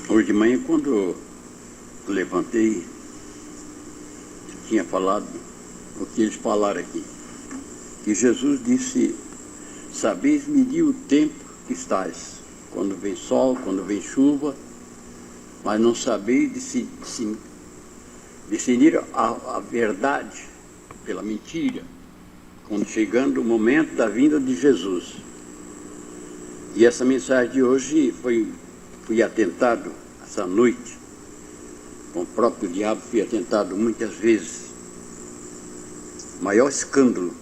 Hoje de manhã, quando eu levantei, tinha falado o que eles falaram aqui. Que Jesus disse: sabeis medir o tempo que estáis, quando vem sol, quando vem chuva, mas não sabeis discernir a verdade pela mentira, quando chegando o momento da vinda de Jesus. E essa mensagem de hoje fui atentado essa noite, com o próprio diabo fui atentado muitas vezes. Maior escândalo.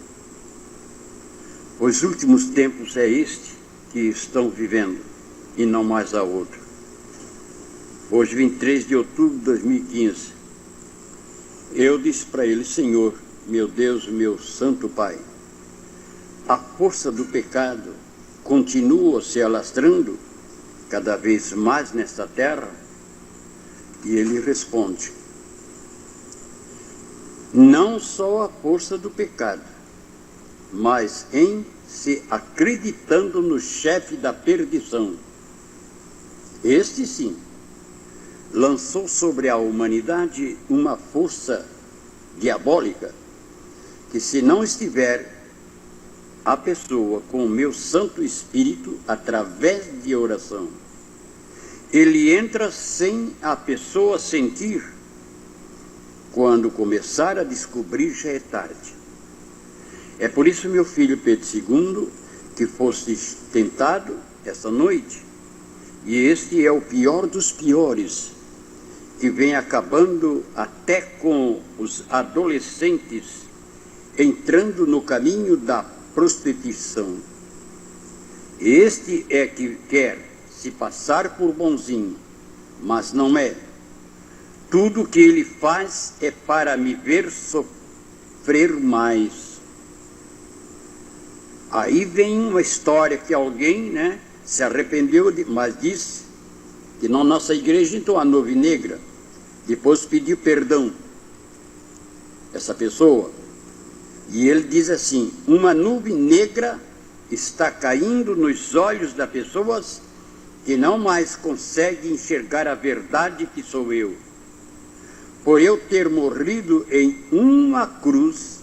Os últimos tempos é este que estão vivendo, e não mais a outro. Hoje, 23 de outubro de 2015, eu disse para ele: Senhor, meu Deus, meu santo Pai, a força do pecado continua se alastrando cada vez mais nesta terra? E ele responde: não só a força do pecado, mas em se acreditando no chefe da perdição. Este sim lançou sobre a humanidade uma força diabólica que, se não estiver a pessoa com o meu Santo Espírito, através de oração, ele entra sem a pessoa sentir. Quando começar a descobrir, já é tarde. É por isso, meu filho Pedro II, que foste tentado essa noite, e este é o pior dos piores, que vem acabando até com os adolescentes entrando no caminho da prostituição. Este é que quer se passar por bonzinho, mas não é. Tudo que ele faz é para me ver sofrer mais. Aí vem uma história que alguém, se arrependeu, mas disse que na nossa igreja entrou a nuvem negra, depois pediu perdão, essa pessoa, e ele diz assim: uma nuvem negra está caindo nos olhos das pessoas que não mais conseguem enxergar a verdade que sou eu. Por eu ter morrido em uma cruz,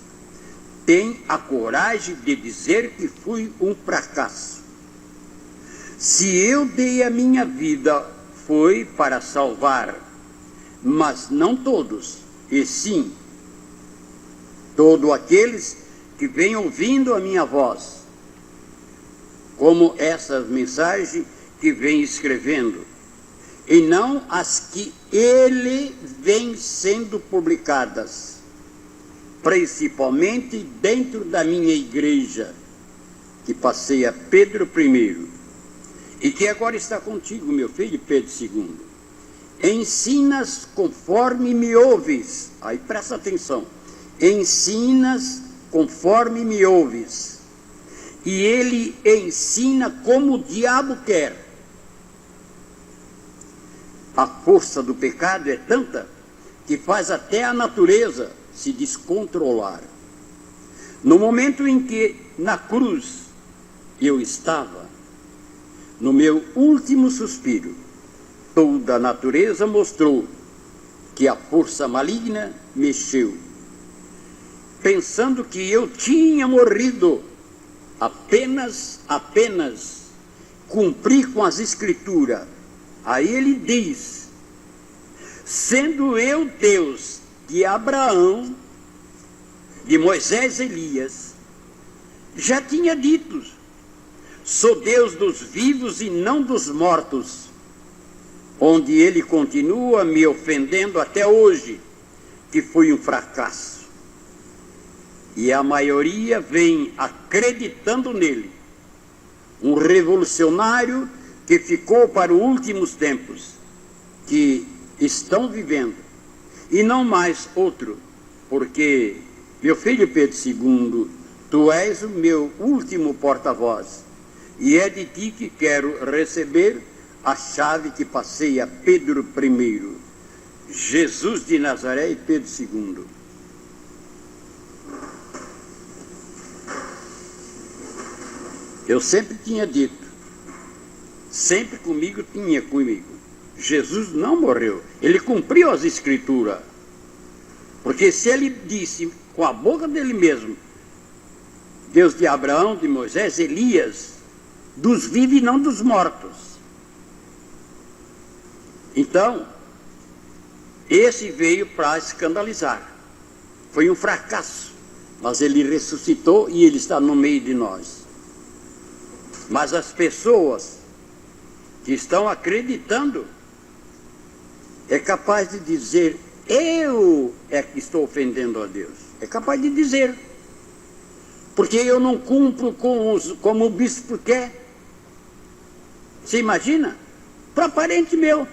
tem a coragem de dizer que fui um fracasso. Se eu dei a minha vida, foi para salvar, mas não todos, e sim todos aqueles que vêm ouvindo a minha voz, como essas mensagens que vem escrevendo, e não as que ele vem sendo publicadas, principalmente dentro da minha igreja, que passei a Pedro I, e que agora está contigo, meu filho Pedro II. Ensinas conforme me ouves. Aí presta atenção. Ensinas conforme me ouves. E ele ensina como o diabo quer. A força do pecado é tanta que faz até a natureza se descontrolar. No momento em que na cruz eu estava, no meu último suspiro, toda a natureza mostrou que a força maligna mexeu, pensando que eu tinha morrido. Apenas cumpri com as escrituras. Aí ele diz: sendo eu Deus de Abraão, de Moisés e Elias, já tinha dito: sou Deus dos vivos e não dos mortos. Onde ele continua me ofendendo até hoje, que fui um fracasso. E a maioria vem acreditando nele. Um revolucionário que ficou para os últimos tempos, que estão vivendo, e não mais outro, porque, meu filho Pedro II, tu és o meu último porta-voz, e é de ti que quero receber a chave que passei a Pedro I, Jesus de Nazaré e Pedro II. Eu sempre tinha dito, sempre comigo tinha comigo, Jesus não morreu. Ele cumpriu as Escrituras. Porque se ele disse com a boca dele mesmo, Deus de Abraão, de Moisés, Elias, dos vivos e não dos mortos. Então, esse veio para escandalizar. Foi um fracasso. Mas ele ressuscitou e ele está no meio de nós. Mas as pessoas que estão acreditando é capaz de dizer, eu é que estou ofendendo a Deus. É capaz de dizer. Porque eu não cumpro como o bispo quer. Você imagina? Para parente meu.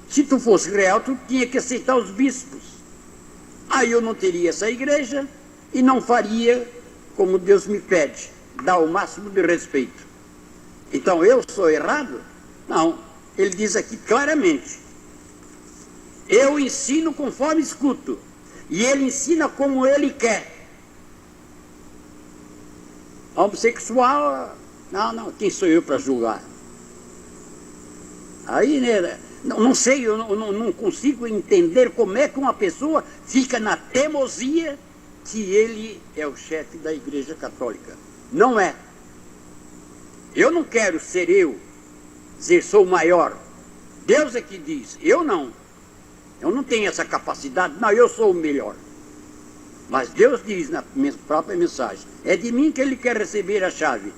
Se tu fosse real, tu tinha que aceitar os bispos. Aí eu não teria essa igreja e não faria como Deus me pede. Dar o máximo de respeito. Então eu sou errado? Não. Ele diz aqui claramente. Eu ensino conforme escuto. E ele ensina como ele quer. Homossexual, não, quem sou eu para julgar? Aí, né, não sei, eu não consigo entender como é que uma pessoa fica na teimosia que ele é o chefe da Igreja Católica. Não é. Eu não quero ser eu, dizer sou o maior. Deus é que diz, eu não. Eu não tenho essa capacidade, não, eu sou o melhor. Mas Deus diz na minha própria mensagem, é de mim que ele quer receber a chave.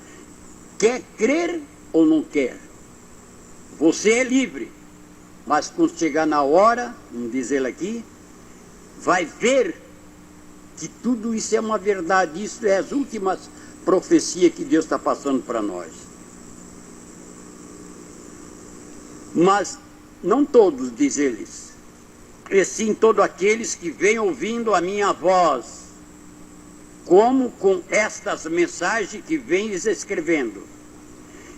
Quer crer ou não quer? Você é livre. Mas quando chegar na hora, vamos dizer aqui, vai ver que tudo isso é uma verdade. Isso é as últimas profecias que Deus está passando para nós. Mas não todos, diz eles, e sim todos aqueles que vêm ouvindo a minha voz, como com estas mensagens que vens escrevendo,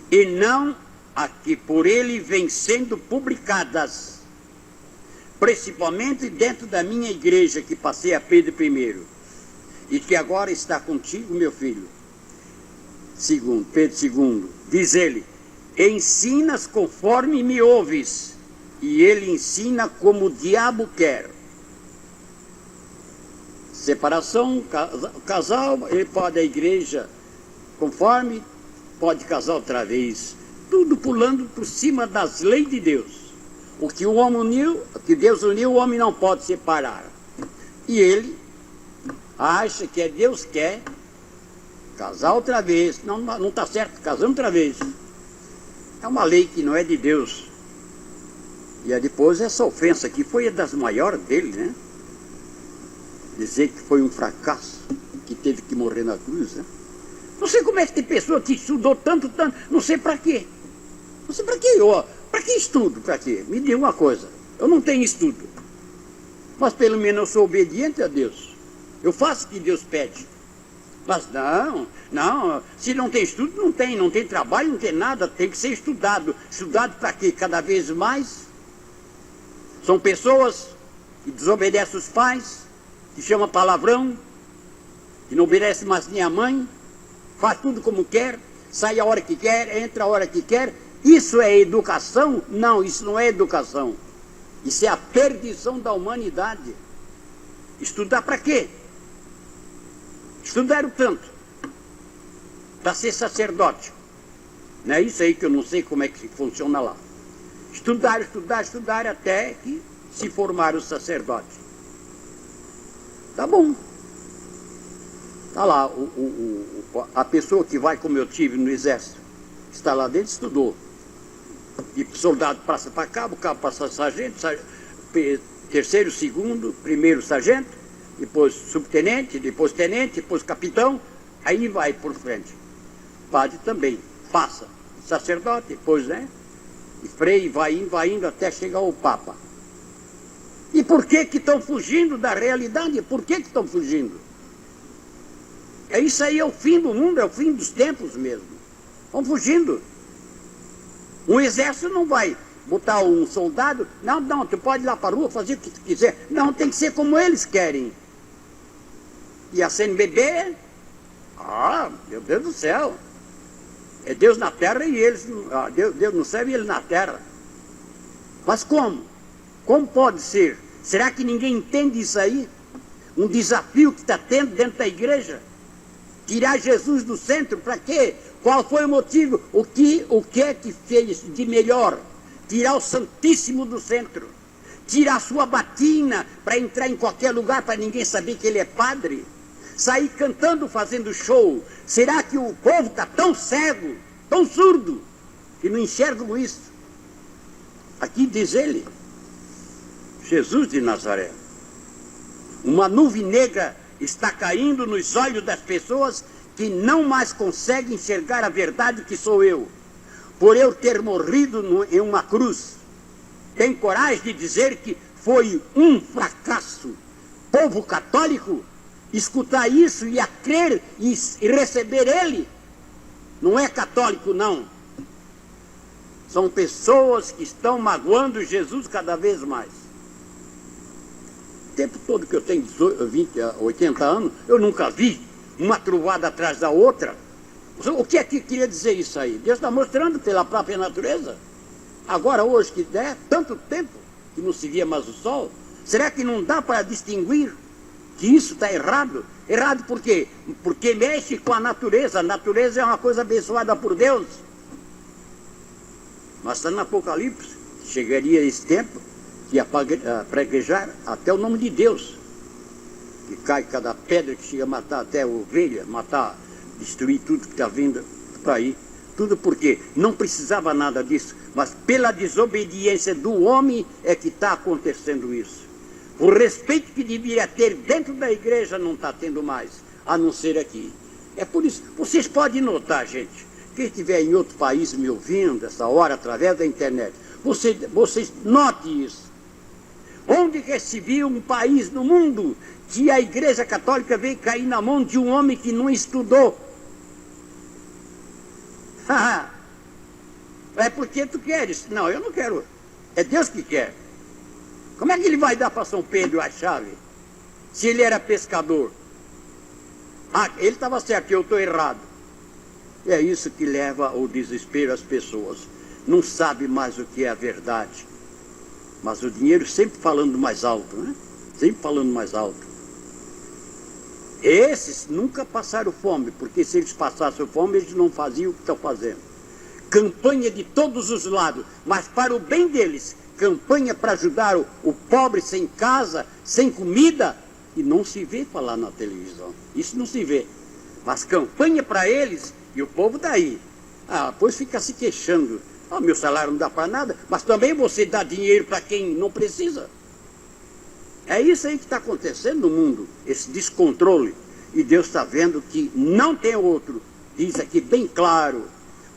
e não a que por ele vêm sendo publicadas, principalmente dentro da minha igreja, que passei a Pedro I, e que agora está contigo, meu filho. Pedro II, diz ele, ensinas conforme me ouves, e ele ensina como o diabo quer. Separação, casal, ele pode a igreja conforme, pode casar outra vez. Tudo pulando por cima das leis de Deus. O que o homem uniu, o que Deus uniu, o homem não pode separar. E ele acha que Deus quer casar outra vez. Não está certo, casando outra vez. É uma lei que não é de Deus. E aí depois essa ofensa aqui foi a das maiores dele, né? Dizer que foi um fracasso, que teve que morrer na cruz, né? Não sei como é que tem pessoa que estudou tanto, não sei para quê. Não sei para quê, para que estudo, para quê? Me diga uma coisa, eu não tenho estudo, mas pelo menos eu sou obediente a Deus. Eu faço o que Deus pede. Mas não, se não tem estudo, não tem trabalho, não tem nada, tem que ser estudado. Estudado para quê? Cada vez mais. São pessoas que desobedecem os pais, que chamam palavrão, que não obedecem mais nem a mãe, faz tudo como quer, sai a hora que quer, entra a hora que quer. Isso é educação? Não, isso não é educação. Isso é a perdição da humanidade. Estudar para quê? Estudaram tanto para ser sacerdote. Não é isso aí que eu não sei como é que funciona lá. Estudaram até que se formaram sacerdote. Tá bom. Tá lá, a pessoa que vai, como eu tive no exército, está lá dentro, estudou. E soldado passa para cabo, cabo passa sargento, terceiro, segundo, primeiro sargento, depois subtenente, depois tenente, depois capitão, aí vai por frente. Padre também, passa. Sacerdote, depois, né? E freio, vai indo até chegar ao Papa. E por que estão fugindo da realidade? Por que estão fugindo? Isso aí é o fim do mundo, é o fim dos tempos mesmo. Vão fugindo. Um exército não vai botar um soldado, não, tu pode ir lá para a rua fazer o que tu quiser. Não, tem que ser como eles querem. E a CNBB, meu Deus do céu, é Deus na terra e eles, Deus no céu e ele na terra. Mas como? Como pode ser? Será que ninguém entende isso aí? Um desafio que está tendo dentro da igreja? Tirar Jesus do centro, para quê? Qual foi o motivo? O que é que fez de melhor? Tirar o Santíssimo do centro. Tirar a sua batina para entrar em qualquer lugar para ninguém saber que ele é padre. Sair cantando, fazendo show. Será que o povo está tão cego, tão surdo, que não enxergam isso? Aqui diz ele, Jesus de Nazaré. Uma nuvem negra está caindo nos olhos das pessoas que não mais conseguem enxergar a verdade que sou eu, por eu ter morrido em uma cruz. Tem coragem de dizer que foi um fracasso? Povo católico, escutar isso e a crer e receber ele? Não é católico, não. São pessoas que estão magoando Jesus cada vez mais. O tempo todo que eu tenho 80 anos, eu nunca vi uma trovada atrás da outra. O que é que queria dizer isso aí? Deus está mostrando pela própria natureza. Agora, hoje, que der tanto tempo que não se via mais o sol, será que não dá para distinguir que isso está errado? Errado por quê? Porque mexe com a natureza. A natureza é uma coisa abençoada por Deus. Mas está no Apocalipse, chegaria esse tempo que ia praguejar até o nome de Deus. Que cai cada pedra que chega a matar até a ovelha, matar, destruir tudo que está vindo para aí. Tudo porque não precisava nada disso, mas pela desobediência do homem é que está acontecendo isso. O respeito que deveria ter dentro da igreja não está tendo mais, a não ser aqui. É por isso, vocês podem notar, gente, quem estiver em outro país me ouvindo essa hora através da internet, vocês notem isso. Onde que se viu um país no mundo que a igreja católica veio cair na mão de um homem que não estudou? É porque tu queres? Não, eu não quero. É Deus que quer. Como é que ele vai dar para São Pedro a chave? Se ele era pescador. Ele estava certo, eu estou errado. É isso que leva ao desespero as pessoas. Não sabe mais o que é a verdade. Mas o dinheiro sempre falando mais alto, né? Sempre falando mais alto. Esses nunca passaram fome, porque se eles passassem fome, eles não faziam o que estão fazendo. Campanha de todos os lados, mas para o bem deles. Campanha para ajudar o pobre sem casa, sem comida, e não se vê falar na televisão. Isso não se vê. Mas campanha para eles, e o povo daí. Depois fica se queixando. Meu salário não dá para nada, mas também você dá dinheiro para quem não precisa. É isso aí que está acontecendo no mundo, esse descontrole. E Deus está vendo que não tem outro. Diz aqui bem claro,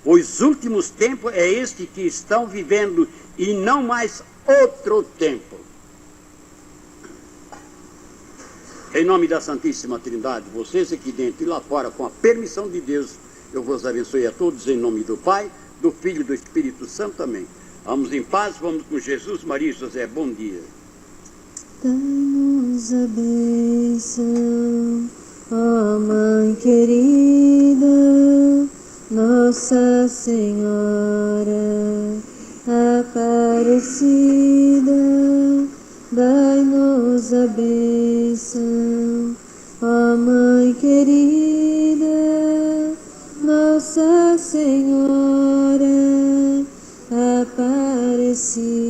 os últimos tempos é este que estão vivendo e não mais outro tempo. Em nome da Santíssima Trindade, vocês aqui dentro e lá fora, com a permissão de Deus, eu vos abençoe a todos em nome do Pai, do Filho e do Espírito Santo. Amém. Vamos em paz, vamos com Jesus, Maria e José. Bom dia. Dai-nos a bênção, ó Mãe querida, Nossa Senhora Aparecida. Dai-nos a bênção, ó Mãe querida, Nossa Senhora Aparecida.